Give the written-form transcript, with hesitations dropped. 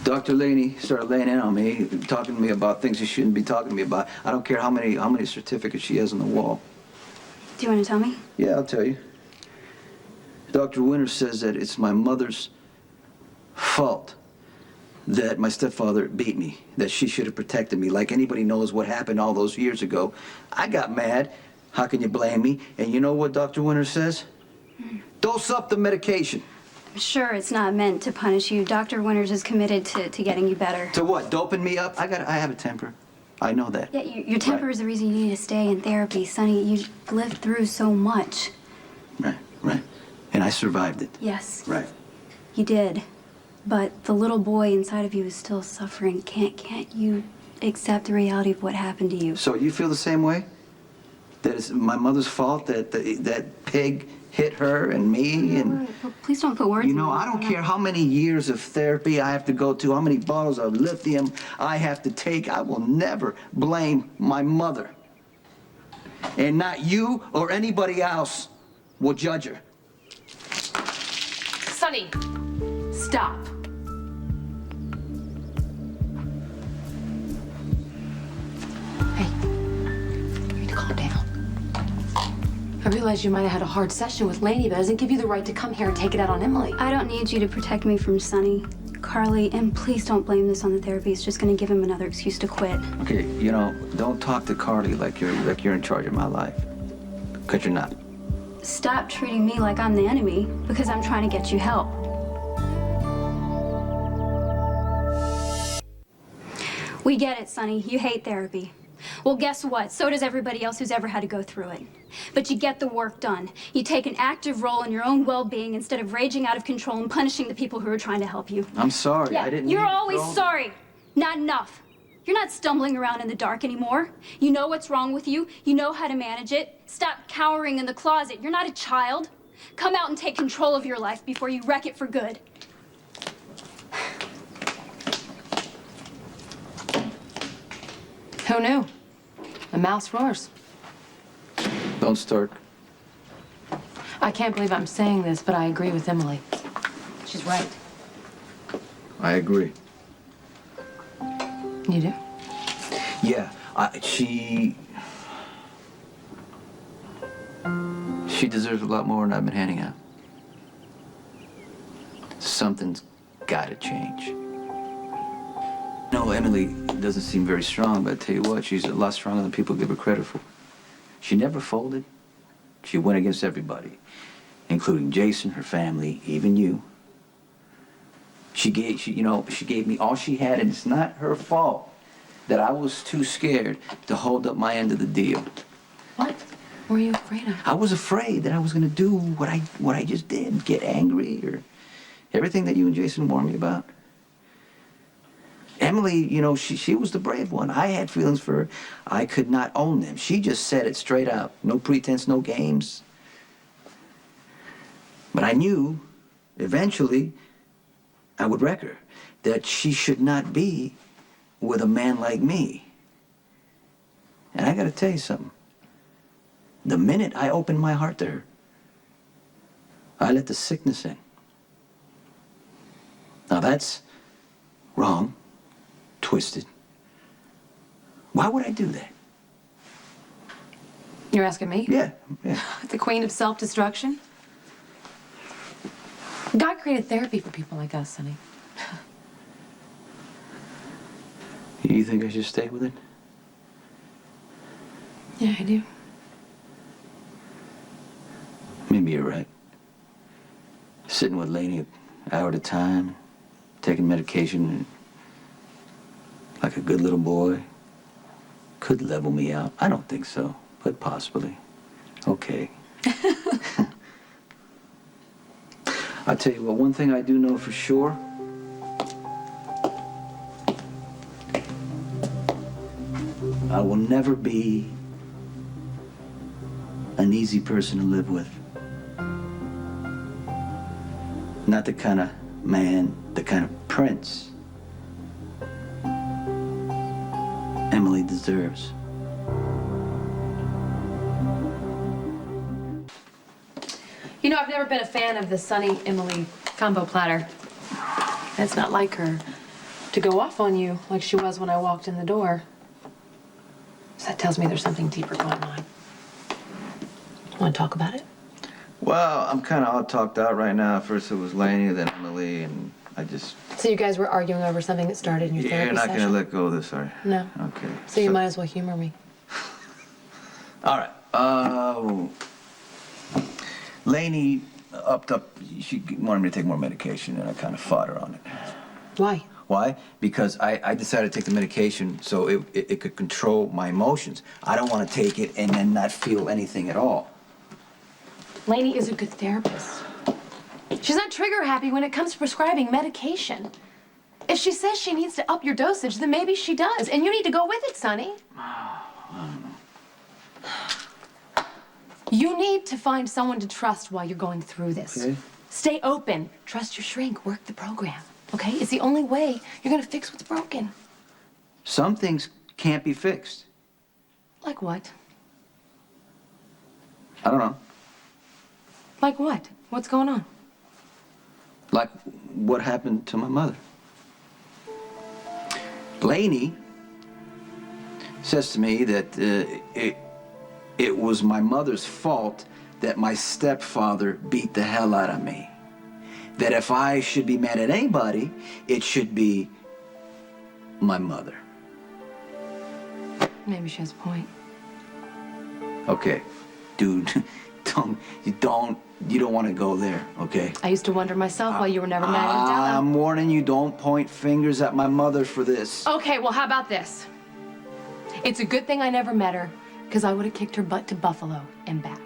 Dr. Laney started laying in on me, talking to me about things she shouldn't be talking to me about. I don't care how many certificates she has on the wall. Do you want to tell me? Yeah, I'll tell you. Dr. Winters says that it's my mother's fault that my stepfather beat me, that she should have protected me. Like anybody knows what happened all those years ago. I got mad. How can you blame me? And you know what Dr. Winters says? Dose up the medication. I'm sure it's not meant to punish you. Dr. Winters is committed to getting you better. To what? Doping me up? I have a temper. I know that. Yeah, your temper is the reason you need to stay in therapy. Sonny, you lived through so much. Right. And I survived it. Yes. Right. You did. But the little boy inside of you is still suffering. Can't you accept the reality of what happened to you? So you feel the same way? That it's my mother's fault that pig hit her and me and... Please don't put words in You know, I don't care how many years of therapy I have to go to, how many bottles of lithium I have to take. I will never blame my mother. And not you or anybody else will judge her. Sonny, stop. Hey, you need to calm down. I realize you might have had a hard session with Laney, but that doesn't give you the right to come here and take it out on Emily. I don't need you to protect me from Sonny. Carly, and please don't blame this on the therapy. It's just going to give him another excuse to quit. Okay, you know, don't talk to Carly like you're in charge of my life. Because you're not. Stop treating me like I'm the enemy because I'm trying to get you help. We get it, Sonny. You hate therapy. Well, guess what? So does everybody else who's ever had to go through it. But you get the work done. You take an active role in your own well-being instead of raging out of control and punishing the people who are trying to help you. I'm sorry. Yeah, I didn't you're mean always sorry. Not enough. You're not stumbling around in the dark anymore. You know what's wrong with you. You know how to manage it. Stop cowering in the closet. You're not a child. Come out and take control of your life before you wreck it for good. Who knew? The mouse roars. Don't start. I can't believe I'm saying this, but I agree with Emily. She's right. I agree. You do? Yeah, she deserves a lot more than I've been handing out. Something's gotta change. No, Emily doesn't seem very strong, but I tell you what, she's a lot stronger than people give her credit for. She never folded. She went against everybody, including Jason, her family, even you. She gave me all she had, and it's not her fault that I was too scared to hold up my end of the deal. What were you afraid of? I was afraid that I was gonna do what I just did, get angry or everything that you and Jason warned me about. Emily, you know, she was the brave one. I had feelings for her. I could not own them. She just said it straight out. No pretense, no games. But I knew, eventually, I would wreck her. That she should not be with a man like me. And I gotta tell you something. The minute I opened my heart to her, I let the sickness in. Now that's wrong. Twisted. Why would I do that? You're asking me? Yeah. The queen of self-destruction? God created therapy for people like us, Sonny. You think I should stay with it? Yeah, I do. Maybe you're right. Sitting with Laney an hour at a time, taking medication, like a good little boy, could level me out. I don't think so, but possibly. Okay. I'll tell you what, one thing I do know for sure. I will never be an easy person to live with. Not the kind of man, the kind of prince Emily deserves. You know, I've never been a fan of the Sonny-Emily combo platter. That's not like her. to go off on you like she was when I walked in the door. So that tells me there's something deeper going on. Want to talk about it? Well, I'm kind of all talked out right now. First it was Laney, then Emily, and I just... So you guys were arguing over something that started in your therapy You're not session? going to let go of this, are you? No. Okay. So you might as well humor me. All right. Laney upped up. She wanted me to take more medication, and I kind of fought her on it. Why? Why? Because I decided to take the medication so it could control my emotions. I don't want to take it and then not feel anything at all. Lainey is a good therapist. She's not trigger happy when it comes to prescribing medication. If she says she needs to up your dosage, then maybe she does. And you need to go with it, Sonny. You need to find someone to trust while you're going through this. Okay. Stay open. Trust your shrink. Work the program. Okay? It's the only way you're gonna fix what's broken. Some things can't be fixed. Like what? I don't know. Like what? What's going on? Like what happened to my mother. Laney says to me that it was my mother's fault that my stepfather beat the hell out of me. That if I should be mad at anybody, it should be my mother. Maybe she has a point. Okay, dude, you don't want to go there, okay? I used to wonder myself why you were never mad at Della. I'm warning you, don't point fingers at my mother for this. Okay, well, how about this? It's a good thing I never met her, because I would have kicked her butt to Buffalo and back.